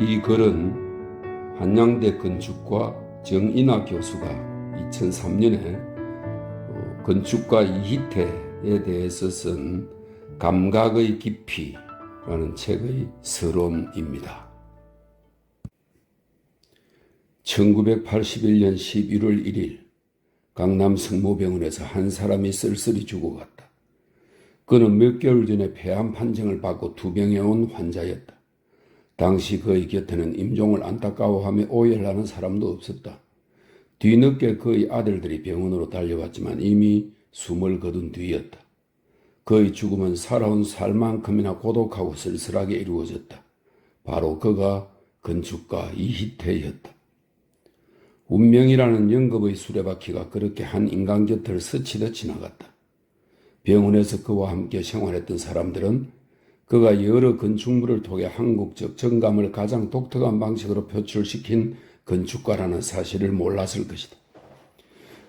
이 글은 한양대 건축과 정인하 교수가 2003년에 건축가 이희태에 대해서 쓴 감각의 깊이라는 책의 서론입니다. 1981년 11월 1일 강남 성모병원에서 한 사람이 쓸쓸히 죽어갔다. 그는 몇 개월 전에 폐암 판정을 받고 투병해 온 환자였다. 당시 그의 곁에는 임종을 안타까워하며 오해를 하는 사람도 없었다. 뒤늦게 그의 아들들이 병원으로 달려왔지만 이미 숨을 거둔 뒤였다. 그의 죽음은 살아온 살만큼이나 고독하고 쓸쓸하게 이루어졌다. 바로 그가 건축가 이희태였다. 운명이라는 연급의 수레바퀴가 그렇게 한 인간 곁을 스치듯 지나갔다. 병원에서 그와 함께 생활했던 사람들은 그가 여러 건축물을 통해 한국적 정감을 가장 독특한 방식으로 표출시킨 건축가라는 사실을 몰랐을 것이다.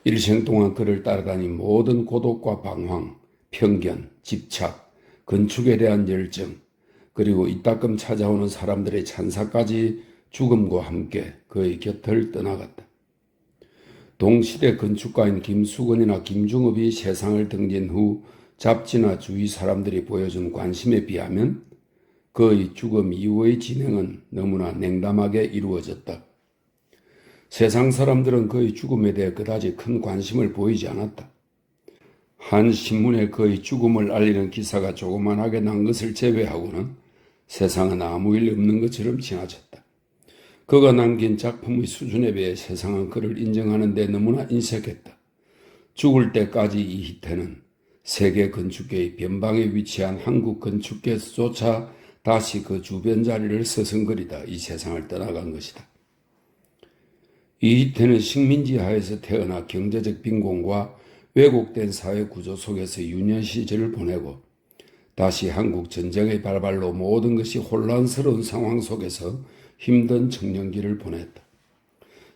일생 동안 그를 따라다닌 모든 고독과 방황, 편견, 집착, 건축에 대한 열정, 그리고 이따금 찾아오는 사람들의 찬사까지 죽음과 함께 그의 곁을 떠나갔다. 동시대 건축가인 김수건이나 김중업이 세상을 등진 후 잡지나 주위 사람들이 보여준 관심에 비하면 그의 죽음 이후의 진행은 너무나 냉담하게 이루어졌다. 세상 사람들은 그의 죽음에 대해 그다지 큰 관심을 보이지 않았다. 한 신문에 그의 죽음을 알리는 기사가 조그만하게 난 것을 제외하고는 세상은 아무 일 없는 것처럼 지나쳤다. 그가 남긴 작품의 수준에 비해 세상은 그를 인정하는 데 너무나 인색했다. 죽을 때까지 이희태는 세계 건축계의 변방에 위치한 한국 건축계에서조차 다시 그 주변 자리를 서성거리다 이 세상을 떠나간 것이다. 이희태는 식민지 하에서 태어나 경제적 빈곤과 왜곡된 사회 구조 속에서 유년 시절을 보내고 다시 한국 전쟁의 발발로 모든 것이 혼란스러운 상황 속에서 힘든 청년기를 보냈다.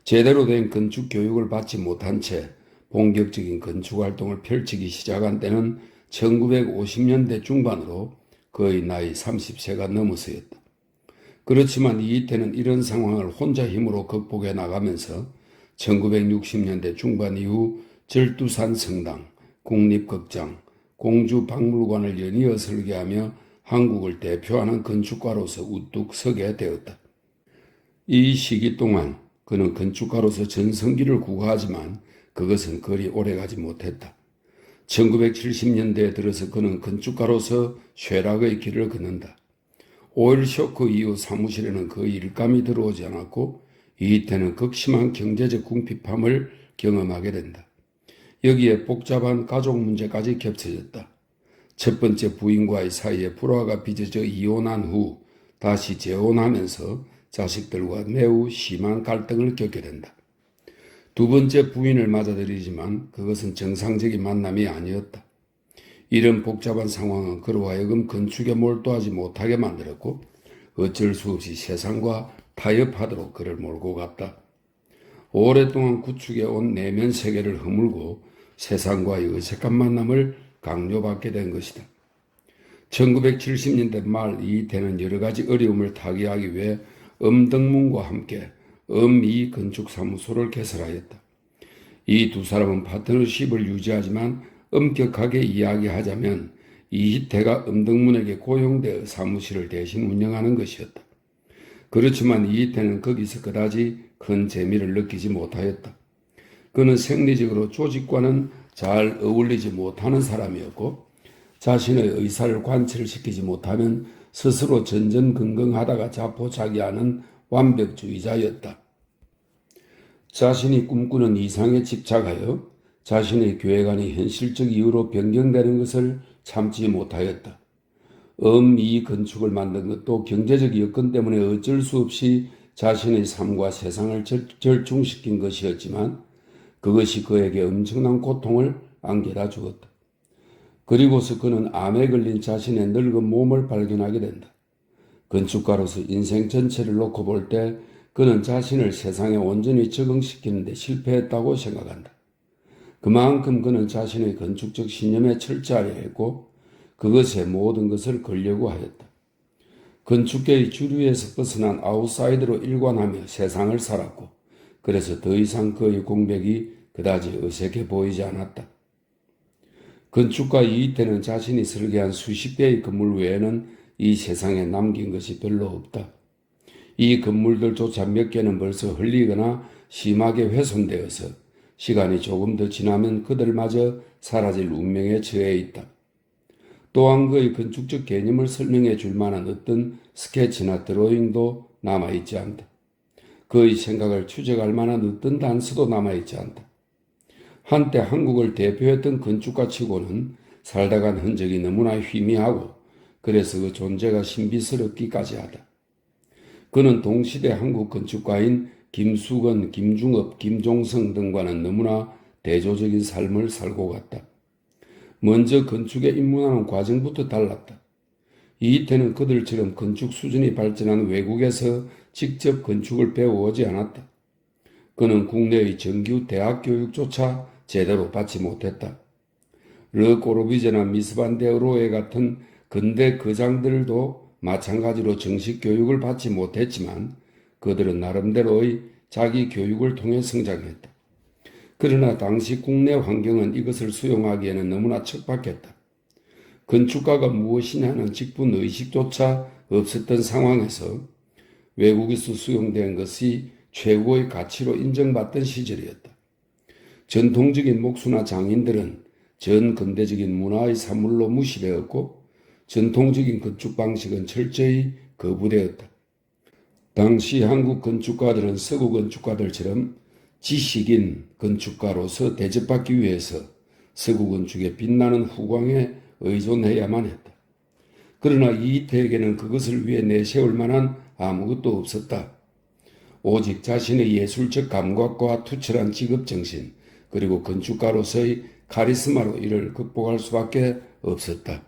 제대로 된 건축 교육을 받지 못한 채 본격적인 건축 활동을 펼치기 시작한 때는 1950년대 중반으로 그의 나이 30세가 넘어서였다. 그렇지만 이희태는 이런 상황을 혼자 힘으로 극복해 나가면서 1960년대 중반 이후 절두산 성당, 국립극장, 공주박물관을 연이어 설계하며 한국을 대표하는 건축가로서 우뚝 서게 되었다. 이 시기 동안 그는 건축가로서 전성기를 구가하지만 그것은 그리 오래가지 못했다. 1970년대에 들어서 그는 건축가로서 쇠락의 길을 걷는다. 오일 쇼크 이후 사무실에는 거의 일감이 들어오지 않았고 이희태는 극심한 경제적 궁핍함을 경험하게 된다. 여기에 복잡한 가족 문제까지 겹쳐졌다. 첫 번째 부인과의 사이에 불화가 빚어져 이혼한 후 다시 재혼하면서 자식들과 매우 심한 갈등을 겪게 된다. 두 번째 부인을 맞아들이지만 그것은 정상적인 만남이 아니었다. 이런 복잡한 상황은 그로 하여금 건축에 몰두하지 못하게 만들었고 어쩔 수 없이 세상과 타협하도록 그를 몰고 갔다. 오랫동안 구축해 온 내면 세계를 허물고 세상과의 어색한 만남을 강요받게 된 것이다. 1970년대 말 이희태는 여러 가지 어려움을 타개하기 위해 엄덕문과 함께 엄이 건축사무소를 개설하였다. 이 두 사람은 파트너십을 유지하지만 엄격하게 이야기하자면 이희태가 엄덕문에게 고용되어 사무실을 대신 운영하는 것이었다. 그렇지만 이희태는 거기서 그다지 큰 재미를 느끼지 못하였다. 그는 생리적으로 조직과는 잘 어울리지 못하는 사람이었고 자신의 의사를 관철시키지 못하면 스스로 전전긍긍하다가 자포자기하는 완벽주의자였다. 자신이 꿈꾸는 이상에 집착하여 자신의 계획안이 현실적 이유로 변경되는 것을 참지 못하였다. 이 건축을 만든 것도 경제적 여건 때문에 어쩔 수 없이 자신의 삶과 세상을 절충시킨 것이었지만 그것이 그에게 엄청난 고통을 안겨다 주었다. 그리고서 그는 암에 걸린 자신의 늙은 몸을 발견하게 된다. 건축가로서 인생 전체를 놓고 볼 때 그는 자신을 세상에 온전히 적응시키는 데 실패했다고 생각한다. 그만큼 그는 자신의 건축적 신념에 철저하려 했고 그것에 모든 것을 걸려고 하였다. 건축계의 주류에서 벗어난 아웃사이더로 일관하며 세상을 살았고 그래서 더 이상 그의 공백이 그다지 어색해 보이지 않았다. 건축가 이이태는 자신이 설계한 수십 개의 건물 외에는 이 세상에 남긴 것이 별로 없다. 이 건물들조차 몇 개는 벌써 흘리거나 심하게 훼손되어서 시간이 조금 더 지나면 그들마저 사라질 운명에 처해 있다. 또한 그의 건축적 개념을 설명해 줄 만한 어떤 스케치나 드로잉도 남아있지 않다. 그의 생각을 추적할 만한 어떤 단서도 남아있지 않다. 한때 한국을 대표했던 건축가 치고는 살다간 흔적이 너무나 희미하고 그래서 그 존재가 신비스럽기까지 하다. 그는 동시대 한국 건축가인 김수건, 김중업, 김종성 등과는 너무나 대조적인 삶을 살고 갔다. 먼저 건축에 입문하는 과정부터 달랐다. 이이태는 그들처럼 건축 수준이 발전한 외국에서 직접 건축을 배워오지 않았다. 그는 국내의 정규 대학 교육조차 제대로 받지 못했다. 르 꼬르비제나 미스반 데어로에 같은 근대 거장들도 마찬가지로 정식 교육을 받지 못했지만 그들은 나름대로의 자기 교육을 통해 성장했다. 그러나 당시 국내 환경은 이것을 수용하기에는 너무나 척박했다. 건축가가 무엇이냐는 직분 의식조차 없었던 상황에서 외국에서 수용된 것이 최고의 가치로 인정받던 시절이었다. 전통적인 목수나 장인들은 전 근대적인 문화의 산물로 무시되었고 전통적인 건축 방식은 철저히 거부되었다. 당시 한국 건축가들은 서구 건축가들처럼 지식인 건축가로서 대접받기 위해서 서구 건축의 빛나는 후광에 의존해야만 했다. 그러나 이이태에게는 그것을 위해 내세울 만한 아무것도 없었다. 오직 자신의 예술적 감각과 투철한 직업정신 그리고 건축가로서의 카리스마로 이를 극복할 수밖에 없었다.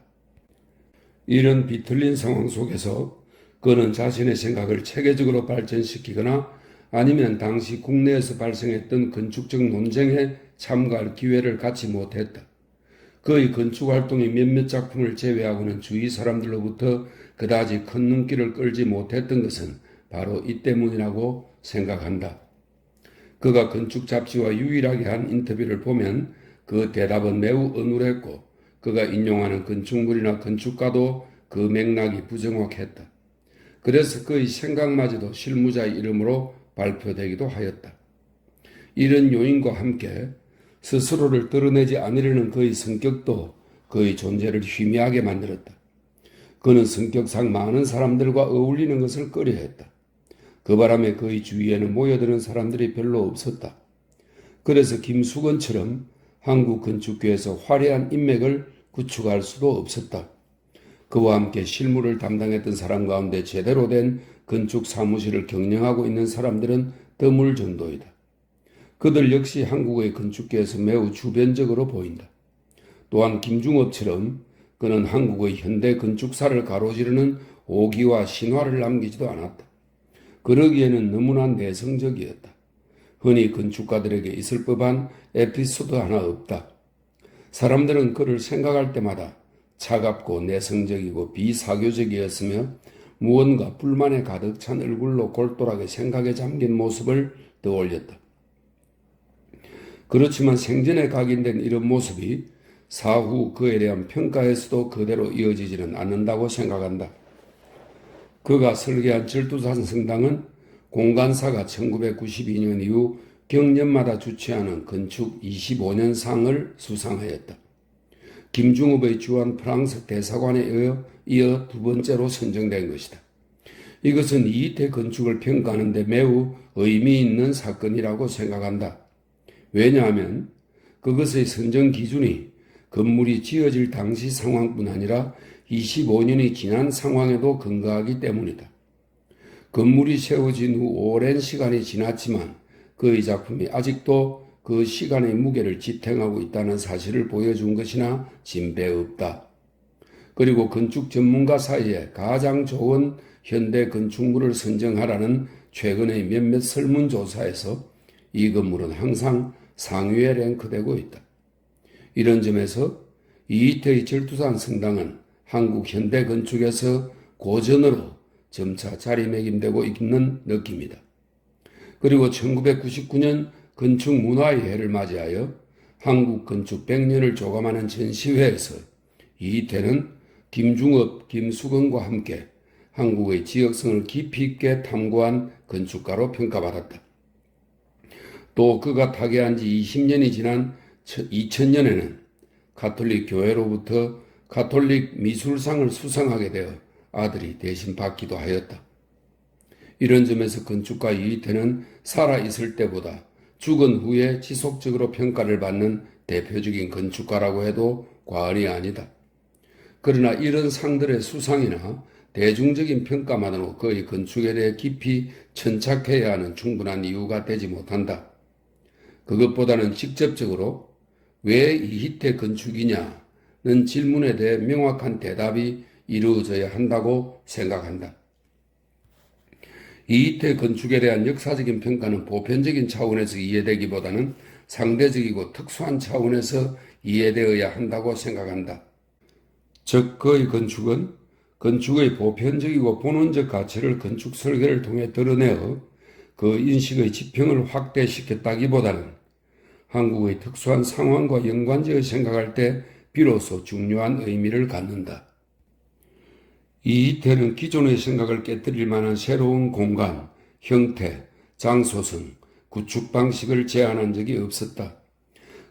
이런 비틀린 상황 속에서 그는 자신의 생각을 체계적으로 발전시키거나 아니면 당시 국내에서 발생했던 건축적 논쟁에 참가할 기회를 갖지 못했다. 그의 건축활동이 몇몇 작품을 제외하고는 주위 사람들로부터 그다지 큰 눈길을 끌지 못했던 것은 바로 이 때문이라고 생각한다. 그가 건축 잡지와 유일하게 한 인터뷰를 보면 그 대답은 매우 어눌했고 그가 인용하는 건축물이나 건축가도 그 맥락이 부정확했다. 그래서 그의 생각마저도 실무자의 이름으로 발표되기도 하였다. 이런 요인과 함께 스스로를 드러내지 않으려는 그의 성격도 그의 존재를 희미하게 만들었다. 그는 성격상 많은 사람들과 어울리는 것을 꺼려했다. 그 바람에 그의 주위에는 모여드는 사람들이 별로 없었다. 그래서 김수건처럼 한국 건축계에서 화려한 인맥을 구축할 수도 없었다. 그와 함께 실무를 담당했던 사람 가운데 제대로 된 건축 사무실을 경영하고 있는 사람들은 드물 정도이다. 그들 역시 한국의 건축계에서 매우 주변적으로 보인다. 또한 김중업처럼 그는 한국의 현대 건축사를 가로지르는 오기와 신화를 남기지도 않았다. 그러기에는 너무나 내성적이었다. 흔히 건축가들에게 있을 법한 에피소드 하나 없다. 사람들은 그를 생각할 때마다 차갑고 내성적이고 비사교적이었으며 무언가 불만에 가득 찬 얼굴로 골똘하게 생각에 잠긴 모습을 떠올렸다. 그렇지만 생전에 각인된 이런 모습이 사후 그에 대한 평가에서도 그대로 이어지지는 않는다고 생각한다. 그가 설계한 절두산 성당은 공간사가 1992년 이후 경년마다 주최하는 건축 25년상을 수상하였다. 김중업의 주한 프랑스 대사관에 이어 두 번째로 선정된 것이다. 이것은 이이태 건축을 평가하는 데 매우 의미 있는 사건이라고 생각한다. 왜냐하면 그것의 선정 기준이 건물이 지어질 당시 상황뿐 아니라 25년이 지난 상황에도 근거하기 때문이다. 건물이 세워진 후 오랜 시간이 지났지만 그의 작품이 아직도 그 시간의 무게를 지탱하고 있다는 사실을 보여준 것이나 진배 없다. 그리고 건축 전문가 사이에 가장 좋은 현대 건축물을 선정하라는 최근의 몇몇 설문조사에서 이 건물은 항상 상위에 랭크되고 있다. 이런 점에서 이이태의 절두산 성당은 한국 현대 건축에서 고전으로 점차 자리매김되고 있는 느낌이다. 그리고 1999년 건축 문화의 해를 맞이하여 한국 건축 100년을 조감하는 전시회에서 이희태는 김중업, 김수건과 함께 한국의 지역성을 깊이 있게 탐구한 건축가로 평가받았다. 또 그가 타계한 지 20년이 지난 2000년에는 가톨릭 교회로부터 가톨릭 미술상을 수상하게 되어 아들이 대신 받기도 하였다. 이런 점에서 건축가 이희태는 살아있을 때보다 죽은 후에 지속적으로 평가를 받는 대표적인 건축가라고 해도 과언이 아니다. 그러나 이런 상들의 수상이나 대중적인 평가만으로 그의 건축에 대해 깊이 천착해야 하는 충분한 이유가 되지 못한다. 그것보다는 직접적으로 왜 이희태 건축이냐는 질문에 대해 명확한 대답이 이루어져야 한다고 생각한다. 이희태 건축에 대한 역사적인 평가는 보편적인 차원에서 이해되기보다는 상대적이고 특수한 차원에서 이해되어야 한다고 생각한다. 즉 그의 건축은 건축의 보편적이고 본원적 가치를 건축 설계를 통해 드러내어 그 인식의 지평을 확대시켰다기보다는 한국의 특수한 상황과 연관지어 생각할 때 비로소 중요한 의미를 갖는다. 이희태는 기존의 생각을 깨뜨릴 만한 새로운 공간, 형태, 장소성, 구축 방식을 제안한 적이 없었다.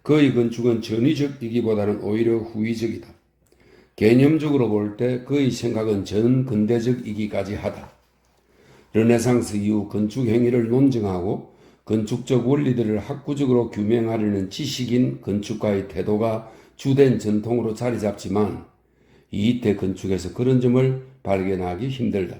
그의 건축은 전위적이기보다는 오히려 후위적이다. 개념적으로 볼 때 그의 생각은 전근대적이기까지 하다. 르네상스 이후 건축 행위를 논증하고 건축적 원리들을 학구적으로 규명하려는 지식인 건축가의 태도가 주된 전통으로 자리 잡지만 이희태 건축에서 그런 점을 발견하기 힘들다.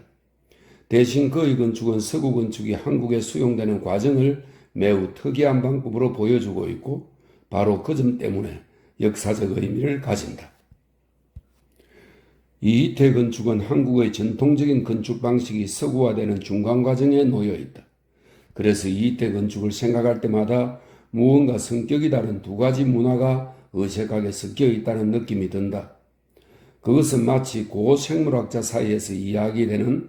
대신 그의 건축은 서구 건축이 한국에 수용되는 과정을 매우 특이한 방법으로 보여주고 있고 바로 그 점 때문에 역사적 의미를 가진다. 이희태 건축은 한국의 전통적인 건축 방식이 서구화되는 중간 과정에 놓여 있다. 그래서 이희태 건축을 생각할 때마다 무언가 성격이 다른 두 가지 문화가 어색하게 섞여 있다는 느낌이 든다. 그것은 마치 고생물학자 사이에서 이야기되는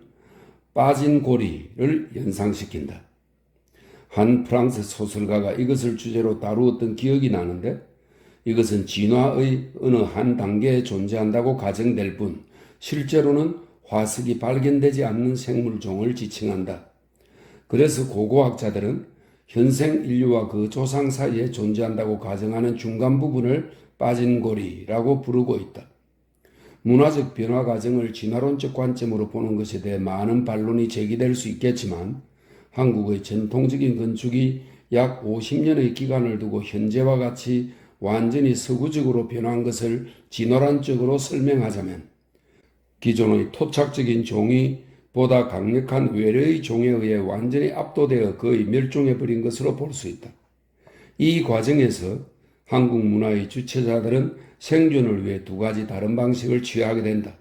빠진 고리를 연상시킨다. 한 프랑스 소설가가 이것을 주제로 다루었던 기억이 나는데 이것은 진화의 어느 한 단계에 존재한다고 가정될 뿐 실제로는 화석이 발견되지 않는 생물종을 지칭한다. 그래서 고고학자들은 현생 인류와 그 조상 사이에 존재한다고 가정하는 중간 부분을 빠진 고리라고 부르고 있다. 문화적 변화 과정을 진화론적 관점으로 보는 것에 대해 많은 반론이 제기될 수 있겠지만 한국의 전통적인 건축이 약 50년의 기간을 두고 현재와 같이 완전히 서구적으로 변한 것을 진화론적으로 설명하자면 기존의 토착적인 종이 보다 강력한 외래의 종에 의해 완전히 압도되어 거의 멸종해버린 것으로 볼 수 있다. 이 과정에서 한국 문화의 주체자들은 생존을 위해 두 가지 다른 방식을 취하게 된다.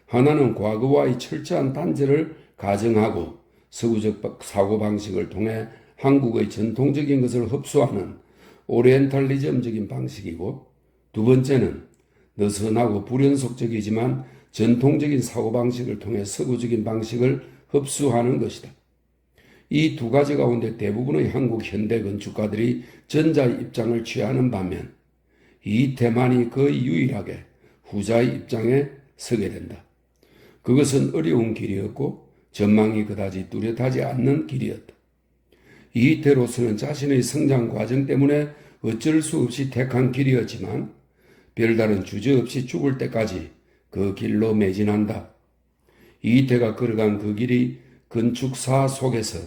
하나는 과거와의 철저한 단절을 가정하고 서구적 사고방식을 통해 한국의 전통적인 것을 흡수하는 오리엔탈리즘적인 방식이고 두 번째는 느슨하고 불연속적이지만 전통적인 사고방식을 통해 서구적인 방식을 흡수하는 것이다. 이 두 가지 가운데 대부분의 한국 현대 건축가들이 전자의 입장을 취하는 반면 이태만이 거의 유일하게 후자의 입장에 서게 된다. 그것은 어려운 길이었고 전망이 그다지 뚜렷하지 않는 길이었다. 이태로서는 자신의 성장 과정 때문에 어쩔 수 없이 택한 길이었지만 별다른 주저 없이 죽을 때까지 그 길로 매진한다. 이태가 걸어간 그 길이 건축사 속에서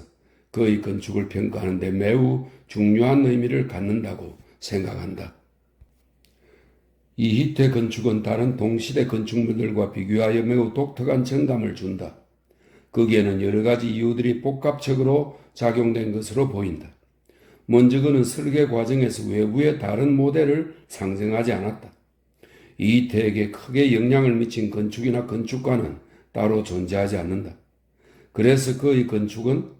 그의 건축을 평가하는 데 매우 중요한 의미를 갖는다고 생각한다. 이희태 건축은 다른 동시대 건축물들과 비교하여 매우 독특한 정감을 준다. 거기에는 여러 가지 이유들이 복합적으로 작용된 것으로 보인다. 먼저 그는 설계 과정에서 외부의 다른 모델을 상정하지 않았다. 이희태에게 크게 영향을 미친 건축이나 건축가는 따로 존재하지 않는다. 그래서 그의 건축은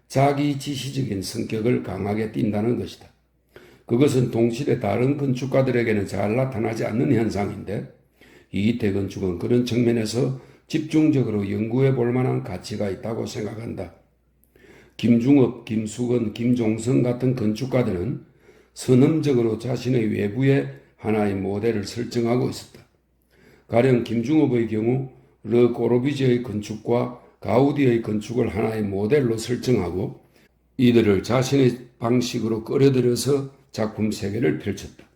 자기 지시적인 성격을 강하게 띈다는 것이다. 그것은 동시대 다른 건축가들에게는 잘 나타나지 않는 현상인데 이희태 건축은 그런 측면에서 집중적으로 연구해 볼 만한 가치가 있다고 생각한다. 김중업, 김수건, 김종성 같은 건축가들은 선험적으로 자신의 외부에 하나의 모델을 설정하고 있었다. 가령 김중업의 경우 르 꼬르비제의 건축과 가우디의 건축을 하나의 모델로 설정하고 이들을 자신의 방식으로 끌어들여서 작품 세계를 펼쳤다.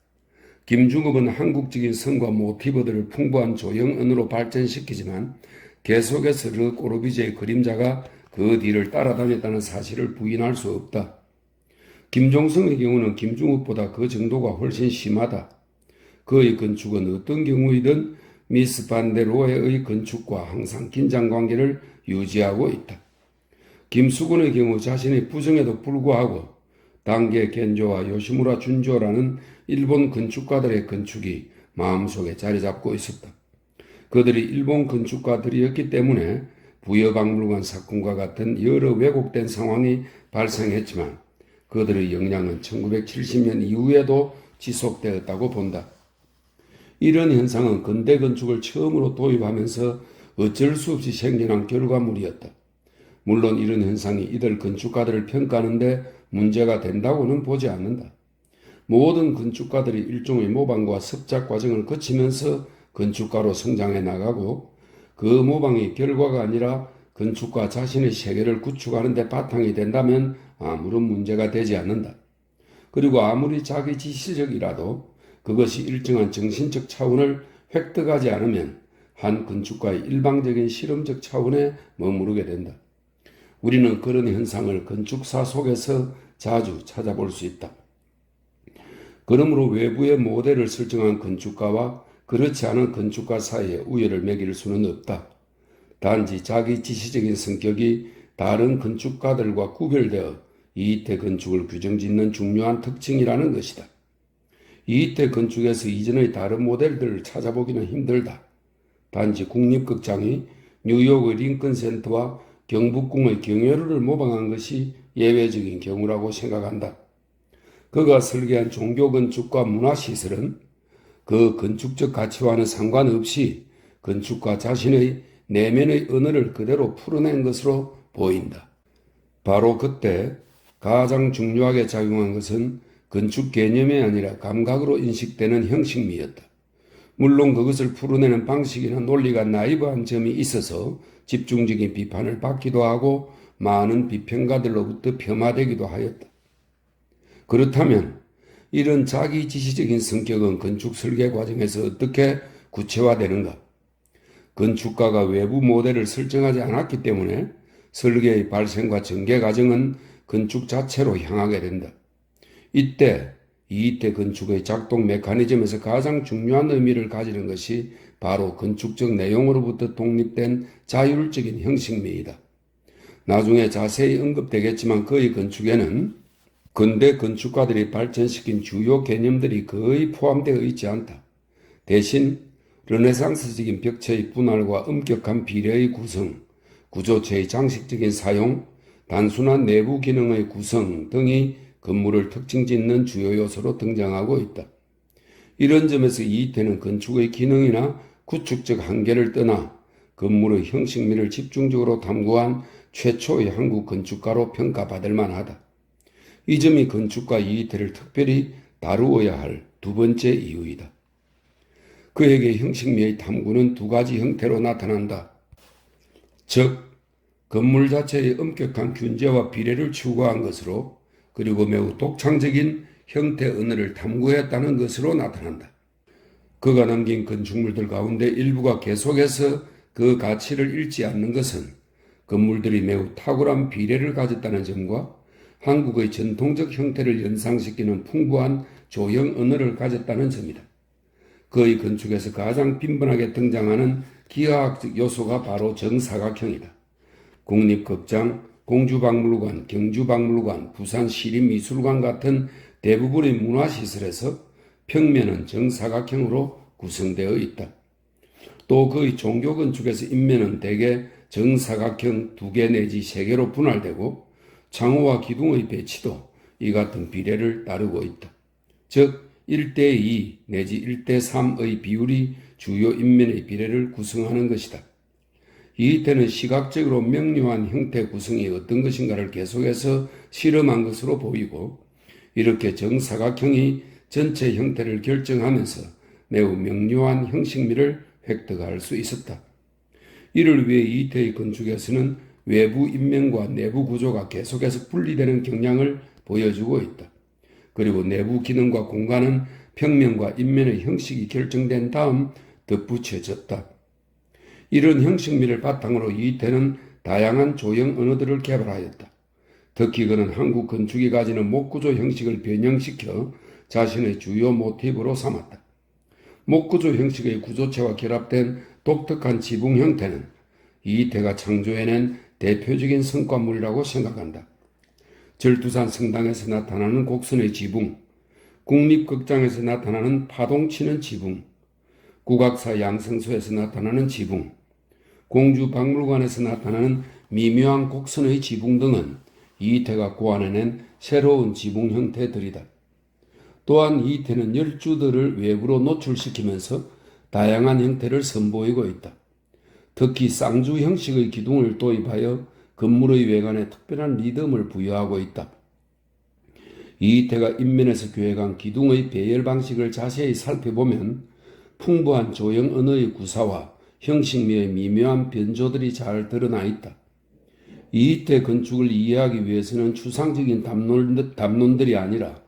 김중업은 한국적인 선과 모티브들을 풍부한 조형언으로 발전시키지만 계속해서 르 꼬르비제의 그림자가 그 뒤를 따라다녔다는 사실을 부인할 수 없다. 김종성의 경우는 김중업보다 그 정도가 훨씬 심하다. 그의 건축은 어떤 경우이든 미스 반데로에의 건축과 항상 긴장관계를 유지하고 있다. 김수근의 경우 자신의 부정에도 불구하고 당계 겐조와 요시무라 준조라는 일본 건축가들의 건축이 마음속에 자리 잡고 있었다. 그들이 일본 건축가들이었기 때문에 부여박물관 사건과 같은 여러 왜곡된 상황이 발생했지만 그들의 영향은 1970년 이후에도 지속되었다고 본다. 이런 현상은 근대 건축을 처음으로 도입하면서 어쩔 수 없이 생겨난 결과물이었다. 물론 이런 현상이 이들 건축가들을 평가하는데 문제가 된다고는 보지 않는다. 모든 건축가들이 일종의 모방과 습작 과정을 거치면서 건축가로 성장해 나가고 그 모방이 결과가 아니라 건축가 자신의 세계를 구축하는 데 바탕이 된다면 아무런 문제가 되지 않는다. 그리고 아무리 자기 지시적이라도 그것이 일정한 정신적 차원을 획득하지 않으면 한 건축가의 일방적인 실험적 차원에 머무르게 된다. 우리는 그런 현상을 건축사 속에서 자주 찾아볼 수 있다. 그러므로 외부의 모델을 설정한 건축가와 그렇지 않은 건축가 사이에 우열을 매길 수는 없다. 단지 자기 지시적인 성격이 다른 건축가들과 구별되어 이이태 건축을 규정짓는 중요한 특징이라는 것이다. 이이태 건축에서 이전의 다른 모델들을 찾아보기는 힘들다. 단지 국립극장이 뉴욕의 링컨 센터와 경복궁의 경회로를 모방한 것이 예외적인 경우라고 생각한다. 그가 설계한 종교건축과 문화시설은 그 건축적 가치와는 상관없이 건축가 자신의 내면의 언어를 그대로 풀어낸 것으로 보인다. 바로 그때 가장 중요하게 작용한 것은 건축 개념이 아니라 감각으로 인식되는 형식미였다. 물론 그것을 풀어내는 방식이나 논리가 나이브한 점이 있어서 집중적인 비판을 받기도 하고 많은 비평가들로부터 폄하되기도 하였다. 그렇다면 이런 자기 지시적인 성격은 건축 설계 과정에서 어떻게 구체화되는가? 건축가가 외부 모델을 설정하지 않았기 때문에 설계의 발생과 전개 과정은 건축 자체로 향하게 된다. 이때 이이태 건축의 작동 메커니즘에서 가장 중요한 의미를 가지는 것이 바로 건축적 내용으로부터 독립된 자율적인 형식미이다. 나중에 자세히 언급되겠지만 그의 건축에는 근대 건축가들이 발전시킨 주요 개념들이 거의 포함되어 있지 않다. 대신 르네상스적인 벽체의 분할과 엄격한 비례의 구성, 구조체의 장식적인 사용, 단순한 내부 기능의 구성 등이 건물을 특징 짓는 주요 요소로 등장하고 있다. 이런 점에서 이이태는 건축의 기능이나 구축적 한계를 떠나 건물의 형식미를 집중적으로 탐구한 최초의 한국 건축가로 평가받을 만하다. 이 점이 건축가 이이태를 특별히 다루어야 할 두 번째 이유이다. 그에게 형식미의 탐구는 두 가지 형태로 나타난다. 즉, 건물 자체의 엄격한 균제와 비례를 추구한 것으로 그리고 매우 독창적인 형태 언어를 탐구했다는 것으로 나타난다. 그가 남긴 건축물들 가운데 일부가 계속해서 그 가치를 잃지 않는 것은 건물들이 매우 탁월한 비례를 가졌다는 점과 한국의 전통적 형태를 연상시키는 풍부한 조형 언어를 가졌다는 점이다. 그의 건축에서 가장 빈번하게 등장하는 기하학적 요소가 바로 정사각형이다. 국립극장, 공주박물관, 경주박물관, 부산시립미술관 같은 대부분의 문화시설에서 평면은 정사각형으로 구성되어 있다. 또 그의 종교건축에서 인면은 대개 정사각형 2개 내지 3개로 분할되고 창호와 기둥의 배치도 이 같은 비례를 따르고 있다. 즉 1:2 내지 1:3의 비율이 주요 인면의 비례를 구성하는 것이다. 이태는 시각적으로 명료한 형태 구성이 어떤 것인가를 계속해서 실험한 것으로 보이고, 이렇게 정사각형이 전체 형태를 결정하면서 매우 명료한 형식미를 획득할 수 있었다. 이를 위해 이태의 건축에서는 외부 인면과 내부 구조가 계속해서 분리되는 경향을 보여주고 있다. 그리고 내부 기능과 공간은 평면과 인면의 형식이 결정된 다음 덧붙여졌다. 이런 형식미를 바탕으로 이태는 다양한 조형 언어들을 개발하였다. 특히 그는 한국 건축이 가지는 목구조 형식을 변형시켜 자신의 주요 모티브로 삼았다. 목구조 형식의 구조체와 결합된 독특한 지붕 형태는 이태가 창조해낸 대표적인 성과물이라고 생각한다. 절두산 성당에서 나타나는 곡선의 지붕, 국립극장에서 나타나는 파동치는 지붕, 국악사 양성소에서 나타나는 지붕, 공주박물관에서 나타나는 미묘한 곡선의 지붕 등은 이태가 고안해낸 새로운 지붕 형태들이다. 또한 이태는 열주들을 외부로 노출시키면서 다양한 형태를 선보이고 있다. 특히 쌍주 형식의 기둥을 도입하여 건물의 외관에 특별한 리듬을 부여하고 있다. 이태가 인면에서 계획한 기둥의 배열 방식을 자세히 살펴보면 풍부한 조형 언어의 구사와 형식미의 미묘한 변조들이 잘 드러나 있다. 이태 건축을 이해하기 위해서는 추상적인 담론들이 아니라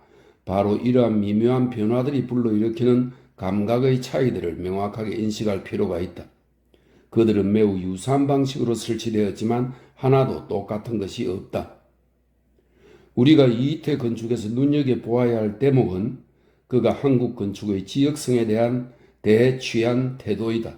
바로 이러한 미묘한 변화들이 불러일으키는 감각의 차이들을 명확하게 인식할 필요가 있다. 그들은 매우 유사한 방식으로 설치되었지만 하나도 똑같은 것이 없다. 우리가 이태 건축에서 눈여겨보아야 할 대목은 그가 한국 건축의 지역성에 대한 대취한 태도이다.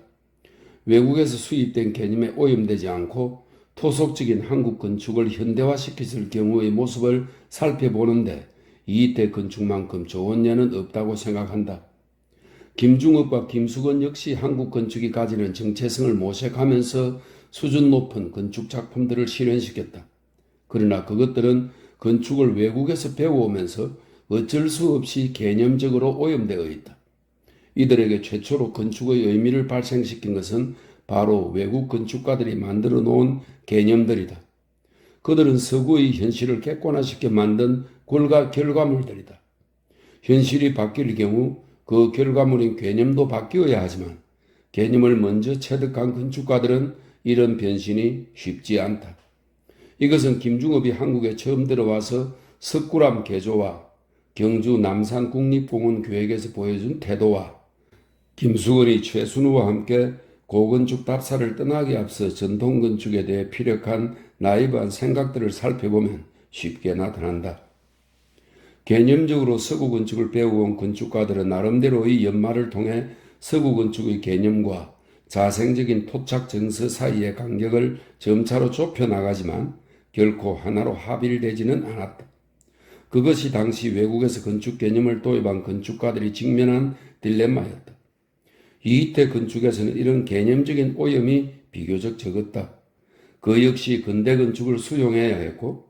외국에서 수입된 개념에 오염되지 않고 토속적인 한국 건축을 현대화시켰을 경우의 모습을 살펴보는데 이태 건축만큼 좋은 예는 없다고 생각한다. 김중업과 김수건 역시 한국 건축이 가지는 정체성을 모색하면서 수준 높은 건축 작품들을 실현시켰다. 그러나 그것들은 건축을 외국에서 배워오면서 어쩔 수 없이 개념적으로 오염되어 있다. 이들에게 최초로 건축의 의미를 발생시킨 것은 바로 외국 건축가들이 만들어 놓은 개념들이다. 그들은 서구의 현실을 객관화시켜 만든 결과물들이다. 현실이 바뀔 경우 그 결과물인 개념도 바뀌어야 하지만 개념을 먼저 체득한 건축가들은 이런 변신이 쉽지 않다. 이것은 김중업이 한국에 처음 들어와서 석굴암 개조와 경주 남산 국립공원 계획에서 보여준 태도와 김수건이 최순우와 함께 고건축 답사를 떠나기 앞서 전통건축에 대해 피력한 나이브한 생각들을 살펴보면 쉽게 나타난다. 개념적으로 서구 건축을 배워온 건축가들은 나름대로의 연마를 통해 서구 건축의 개념과 자생적인 토착 정서 사이의 간격을 점차로 좁혀나가지만 결코 하나로 합일되지는 않았다. 그것이 당시 외국에서 건축 개념을 도입한 건축가들이 직면한 딜레마였다. 이태 건축에서는 이런 개념적인 오염이 비교적 적었다. 그 역시 근대 건축을 수용해야 했고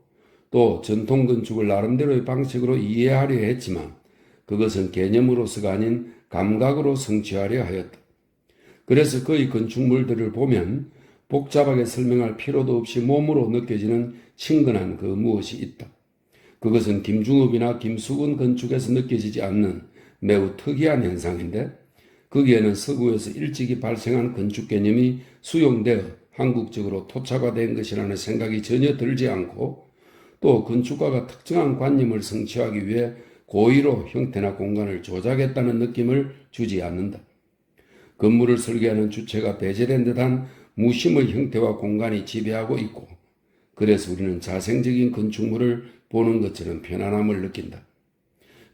또 전통 건축을 나름대로의 방식으로 이해하려 했지만 그것은 개념으로서가 아닌 감각으로 성취하려 하였다. 그래서 그의 건축물들을 보면 복잡하게 설명할 필요도 없이 몸으로 느껴지는 친근한 그 무엇이 있다. 그것은 김중업이나 김수근 건축에서 느껴지지 않는 매우 특이한 현상인데 거기에는 서구에서 일찍이 발생한 건축 개념이 수용되어 한국적으로 토착화된 것이라는 생각이 전혀 들지 않고 또 건축가가 특정한 관념을 성취하기 위해 고의로 형태나 공간을 조작했다는 느낌을 주지 않는다. 건물을 설계하는 주체가 배제된 듯한 무심의 형태와 공간이 지배하고 있고 그래서 우리는 자생적인 건축물을 보는 것처럼 편안함을 느낀다.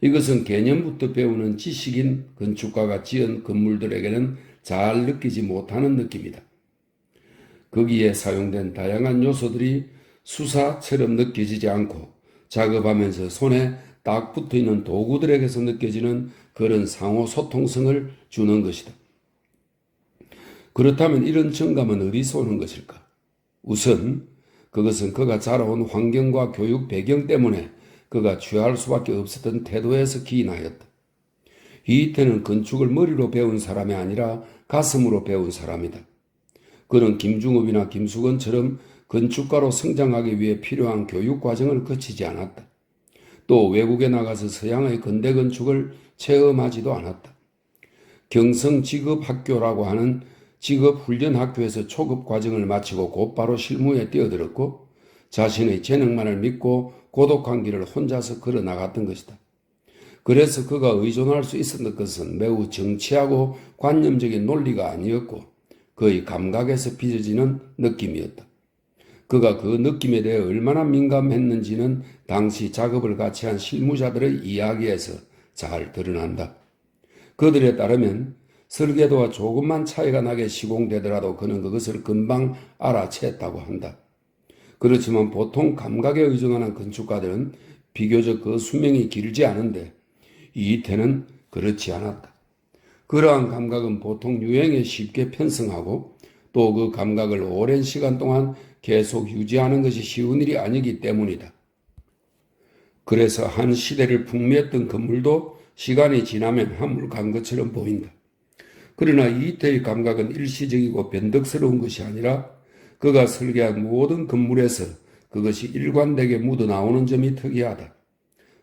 이것은 개념부터 배우는 지식인 건축가가 지은 건물들에게는 잘 느끼지 못하는 느낌이다. 거기에 사용된 다양한 요소들이 수사처럼 느껴지지 않고 작업하면서 손에 딱 붙어있는 도구들에게서 느껴지는 그런 상호 소통성을 주는 것이다. 그렇다면 이런 정감은 어디서 오는 것일까? 우선 그것은 그가 자라온 환경과 교육 배경 때문에 그가 취할 수밖에 없었던 태도에서 기인하였다. 이태는 건축을 머리로 배운 사람이 아니라 가슴으로 배운 사람이다. 그는 김중업이나 김수건처럼 건축가로 성장하기 위해 필요한 교육 과정을 거치지 않았다. 또 외국에 나가서 서양의 근대 건축을 체험하지도 않았다. 경성직업학교라고 하는 직업훈련학교에서 초급 과정을 마치고 곧바로 실무에 뛰어들었고 자신의 재능만을 믿고 고독한 길을 혼자서 걸어나갔던 것이다. 그래서 그가 의존할 수 있었던 것은 매우 정치하고 관념적인 논리가 아니었고 그의 감각에서 빚어지는 느낌이었다. 그가 그 느낌에 대해 얼마나 민감했는지는 당시 작업을 같이 한 실무자들의 이야기에서 잘 드러난다. 그들에 따르면 설계도와 조금만 차이가 나게 시공되더라도 그는 그것을 금방 알아챘다고 한다. 그렇지만 보통 감각에 의존하는 건축가들은 비교적 그 수명이 길지 않은데 이태는 그렇지 않았다. 그러한 감각은 보통 유행에 쉽게 편승하고 또 그 감각을 오랜 시간 동안 계속 유지하는 것이 쉬운 일이 아니기 때문이다. 그래서 한 시대를 풍미했던 건물도 시간이 지나면 한물 간 것처럼 보인다. 그러나 이태의 감각은 일시적이고 변덕스러운 것이 아니라 그가 설계한 모든 건물에서 그것이 일관되게 묻어나오는 점이 특이하다.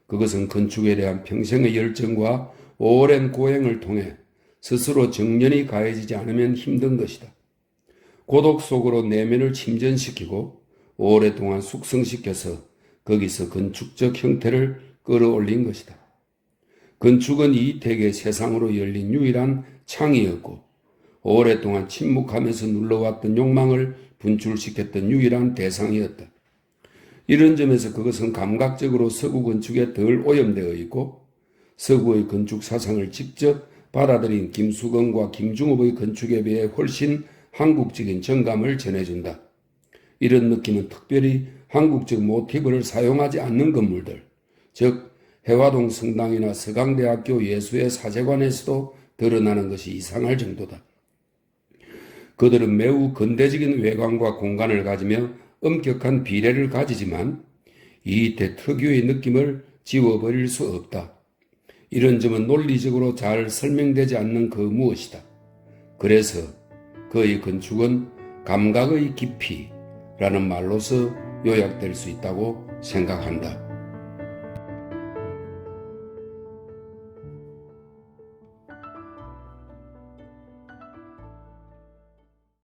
그것은 건축에 대한 평생의 열정과 오랜 고행을 통해 스스로 정연이 가해지지 않으면 힘든 것이다. 고독 속으로 내면을 침전시키고 오랫동안 숙성시켜서 거기서 건축적 형태를 끌어올린 것이다. 건축은 이택의 세상으로 열린 유일한 창이었고 오랫동안 침묵하면서 눌러왔던 욕망을 분출시켰던 유일한 대상이었다. 이런 점에서 그것은 감각적으로 서구 건축에 덜 오염되어 있고 서구의 건축 사상을 직접 받아들인 김수건과 김중업의 건축에 비해 훨씬 한국적인 정감을 전해준다. 이런 느낌은 특별히 한국적 모티브를 사용하지 않는 건물들, 즉 해화동 성당이나 서강대학교 예수의 사제관에서도 드러나는 것이 이상할 정도다. 그들은 매우 근대적인 외관과 공간을 가지며 엄격한 비례를 가지지만 이태 특유의 느낌을 지워버릴 수 없다. 이런 점은 논리적으로 잘 설명되지 않는 그 무엇이다. 그래서 그의 건축은 감각의 깊이라는 말로서 요약될 수 있다고 생각한다.